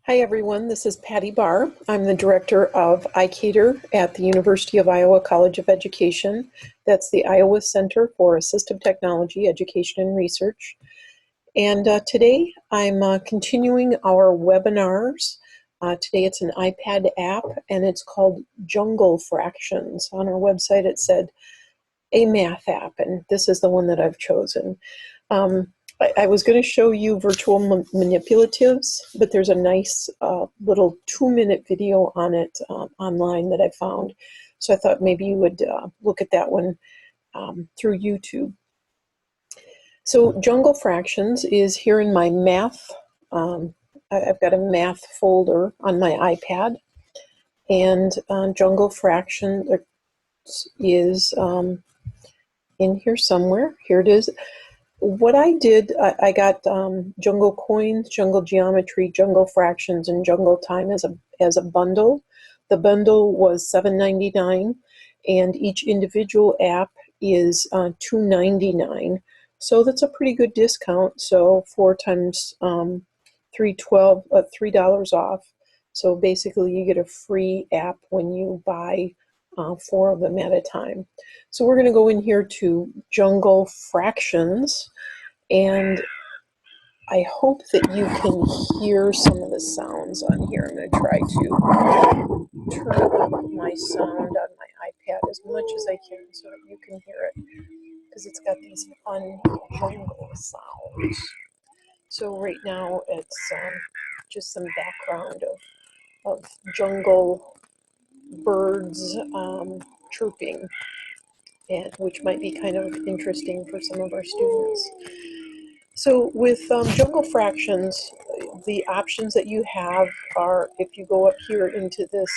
Hi everyone, this is Patty Barr. I'm the director of ICATER at the University of Iowa College of Education. That's the Iowa Center for Assistive Technology, Education and Research. And today I'm continuing our webinars. Today it's an iPad app and it's called Jungle Fractions. On our website it said a math app, and this is the one that I've chosen. I was going to show you virtual manipulatives, but there's a nice little 2-minute video on it online that I found. So I thought maybe you would look at that one through YouTube. So Jungle Fractions is here in my math. I've got a math folder on my iPad, and Jungle Fractions is in here somewhere. Here it is. What I did, I got Jungle Coins, Jungle Geometry, Jungle Fractions, and Jungle Time as a bundle. The bundle was $7.99, and each individual app is $2.99. So that's a pretty good discount. So 4 times $3 off. So basically, you get a free app when you buy 4 of them at a time. So we're going to go in here to Jungle Fractions, and I hope that you can hear some of the sounds on here. I'm going to try to turn up my sound on my iPad as much as I can so that you can hear it, because it's got these fun jungle sounds. So right now it's just some background of jungle birds chirping, and which might be kind of interesting for some of our students. So with Jungle Fractions, the options that you have are, if you go up here into this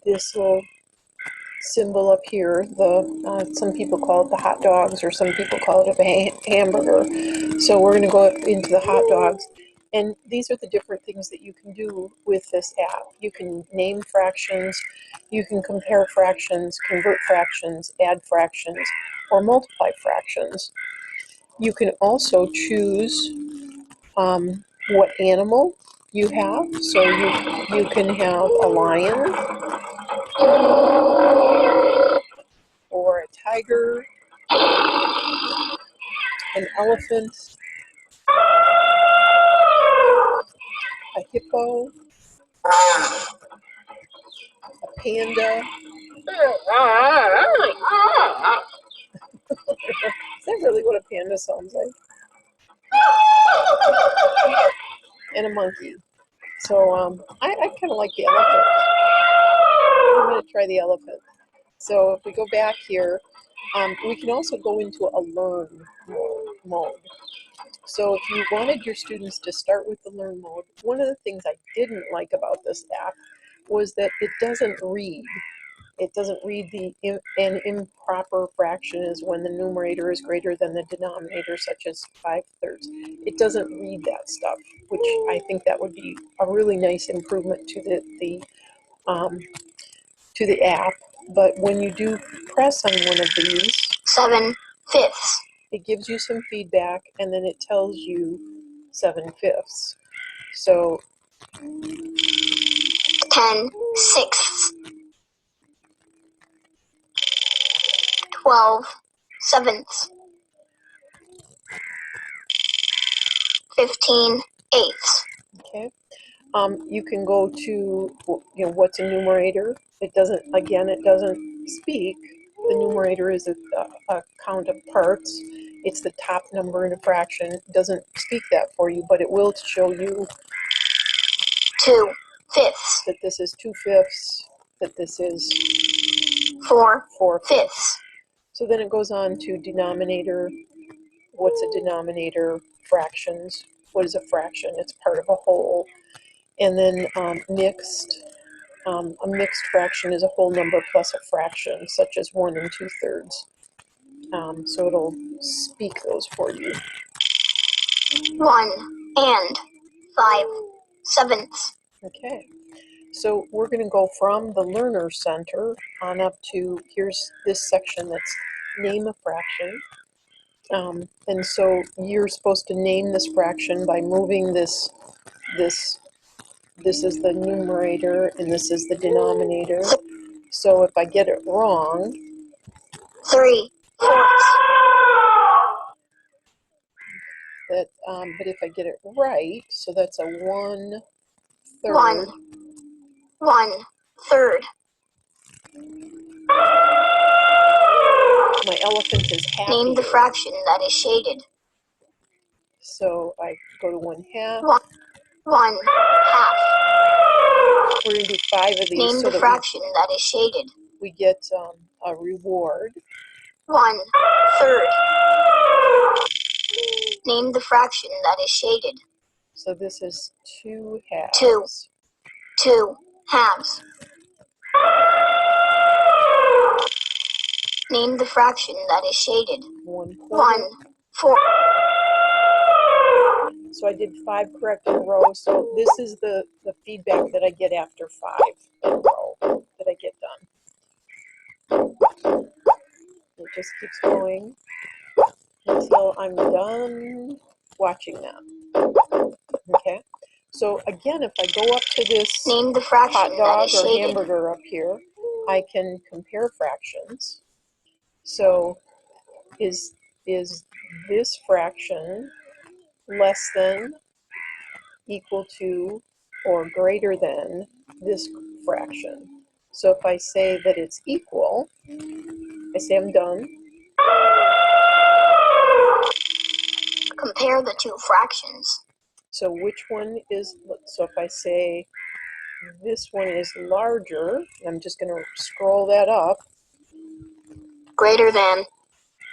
this little symbol up here, the some people call it the hot dogs, or some people call it a hamburger. So we're going to go up into the hot dogs, and these are the different things that you can do with this app. You can name fractions, you can compare fractions, convert fractions, add fractions, or multiply fractions. You can also choose what animal you have. So you can have a lion, or a tiger, an elephant, a hippo, a panda. Is that really what a panda sounds like? And a monkey. So I kind of like the elephant. I'm going to try the elephant. So if we go back here, we can also go into a learn mode. So if you wanted your students to start with the learn mode, one of the things I didn't like about this app was that it doesn't read. It doesn't read an improper fraction is when the numerator is greater than the denominator, such as 5/3. It doesn't read that stuff, which I think that would be a really nice improvement to the app. But when you do press on one of these, 7/5, it gives you some feedback, and then it tells you 7/5. So 10/6, 12/7, 15/8. Okay. You can go to, what's a numerator. It doesn't speak. The numerator is a count of parts. It's the top number in a fraction. It doesn't speak that for you, but it will show you 2/5, that this is 2/5, that this is 4/5. So then it goes on to denominator. What's a denominator? Fractions. What is a fraction? It's part of a whole. And then mixed. A mixed fraction is a whole number plus a fraction, such as 1 2/3. So it'll speak those for you. 1 and 5/7. Okay. So we're going to go from the Learner Center on up to, here's this section that's name a fraction. And so you're supposed to name this fraction by moving this this is the numerator and this is the denominator. So if I get it wrong, 3/4. that but if I get it right, so that's a 1/3. 1/3. My elephant is happy. Name the fraction that is shaded. So I go to 1/2. 1/2. We're going to do 5 of these. Name so the fraction that is shaded. We get a reward. 1/3. Name the fraction that is shaded. So this is 2 halves. 2 halves. Name the fraction that is shaded. 1/4. 1/4. So I did 5 correct in a row. So this is the feedback that I get after 5 in a row that I get done. It just keeps going until I'm done watching that. Okay. So again, if I go up to this Name the fraction hot dog that is or shaded. hamburger up here, I can compare fractions. So is this fraction less than, equal to, or greater than this fraction? So if I say that it's equal, I say I'm done. Compare the two fractions. So which one is, so if I say this one is larger, I'm just going to scroll that up. Greater than.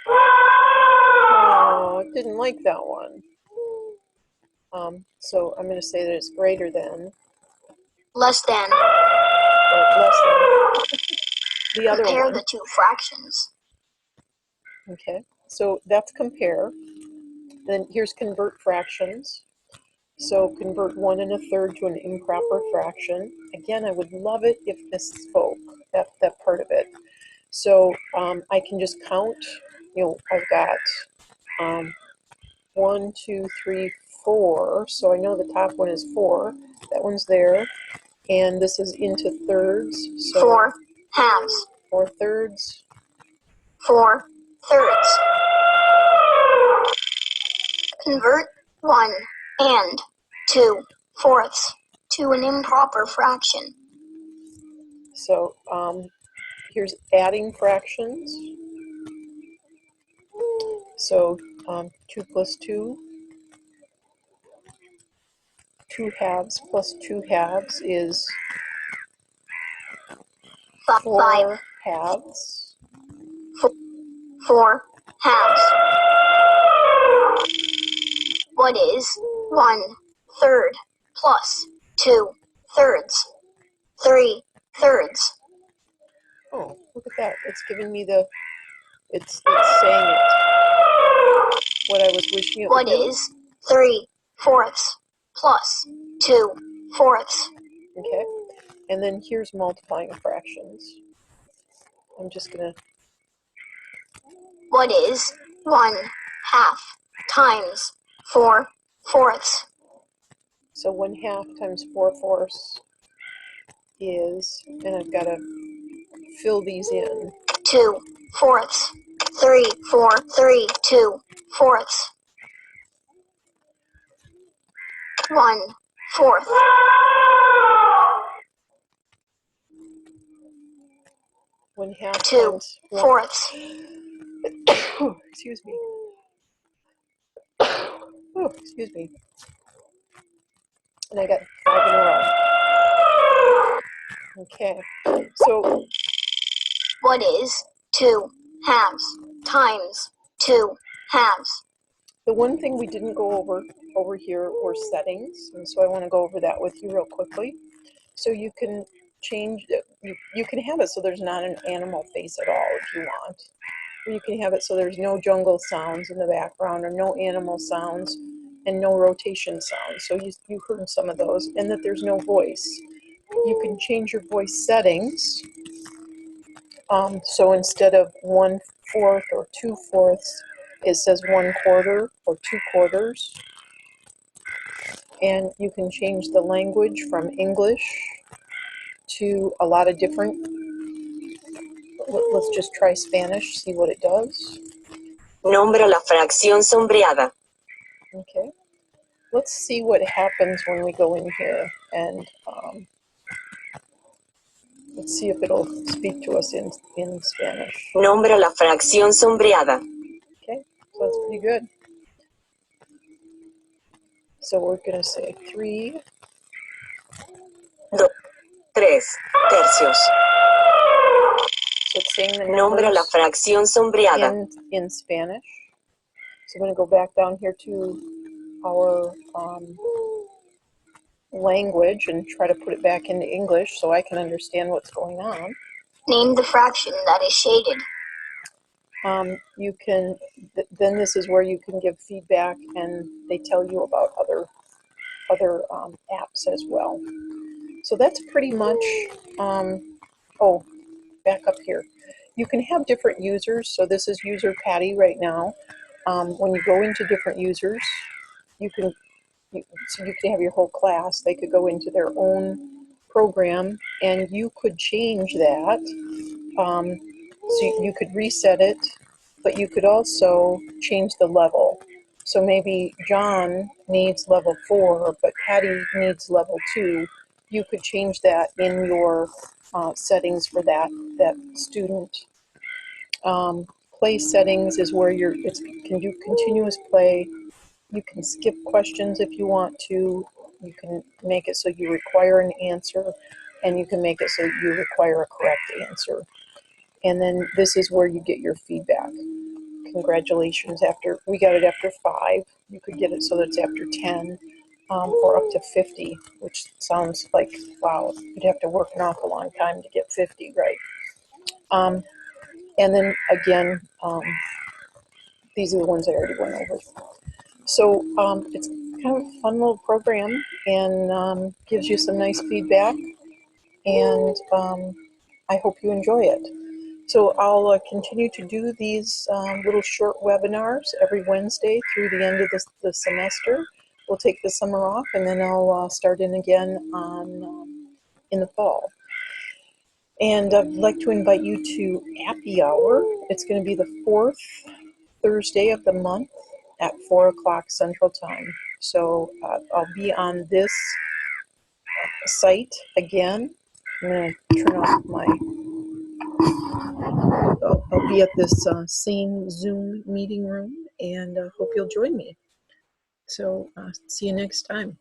Oh, I didn't like that one. So I'm going to say that it's greater than. Less than. Or less than the other Compare one. the two fractions. Okay, so that's compare. Then here's convert fractions. So convert 1 1/3 to an improper fraction. Again, I would love it if this spoke, that part of it. So I can just count, I've got 1, 2, 3, 4. So I know the top one is 4. That one's there. And this is into thirds. So 4 halves. 4/3. 4/3. Convert 1 and 2/4 to an improper fraction. So here's adding fractions. So 2 plus 2. 2 halves plus 2 halves is 4 halves. 4 halves. What is 1/3 plus 2/3? 3/3. Oh, look at that. It's giving me it's saying it. What I was wishing it would do. What is 3/4 plus 2/4? Okay. And then here's multiplying fractions. I'm just going to. What is 1/2 times 4/4? So 1/2 times 4/4 is, and I've got to fill these in. 2/4. 3, 4, 3, 2/4. 1/4. 1/2 times 2/4. Excuse me. Oh, excuse me. And I got 5 in a row. Okay. So what is 2 halves times 2 halves? The one thing we didn't go over here were settings, and so I want to go over that with you real quickly. So you can change it. You can have it so there's not an animal face at all if you want. Or you can have it so there's no jungle sounds in the background or no animal sounds and no rotation sounds. So you heard some of those, and that there's no voice. You can change your voice settings. So instead of 1/4 or 2/4, it says 1/4 or 2/4. And you can change the language from English to a lot of different. Let's just try Spanish, see what it does. Nombra la fracción sombreada. Okay. Let's see what happens when we go in here and let's see if it'll speak to us in Spanish. Nombra la fracción sombreada. Okay, so that's pretty good. So we're going to say 3. 3 tercios. So it's saying the Nombra la numbers fracción sombreada. in Spanish. So I'm going to go back down here to our language and try to put it back into English so I can understand what's going on. Name the fraction that is shaded. You can, then this is where you can give feedback and they tell you about other apps as well. So that's pretty much, oh, back up here. You can have different users. So this is user Patty right now. When you go into different users, you can have your whole class. They could go into their own program and you could change that. So you could reset it, but you could also change the level. So maybe John needs level 4, but Patty needs level 2. You could change that in your settings for that student. Play settings is where can do continuous play. You can skip questions if you want to. You can make it so you require an answer, and you can make it so you require a correct answer. And then this is where you get your feedback. Congratulations, we got it after 5. You could get it so that it's after 10 or up to 50, which sounds like, wow, you'd have to work an awful long time to get 50 right. And then again, these are the ones I already went over. So it's kind of a fun little program and gives you some nice feedback, and I hope you enjoy it. So I'll continue to do these little short webinars every Wednesday through the end of the semester. We'll take the summer off, and then I'll start in again in the fall. And I'd like to invite you to Happy Hour. It's going to be the 4th Thursday of the month at 4 o'clock Central Time. So I'll be on this site again. I'm going to turn off my... I'll be at this same Zoom meeting room, and hope you'll join me. So see you next time.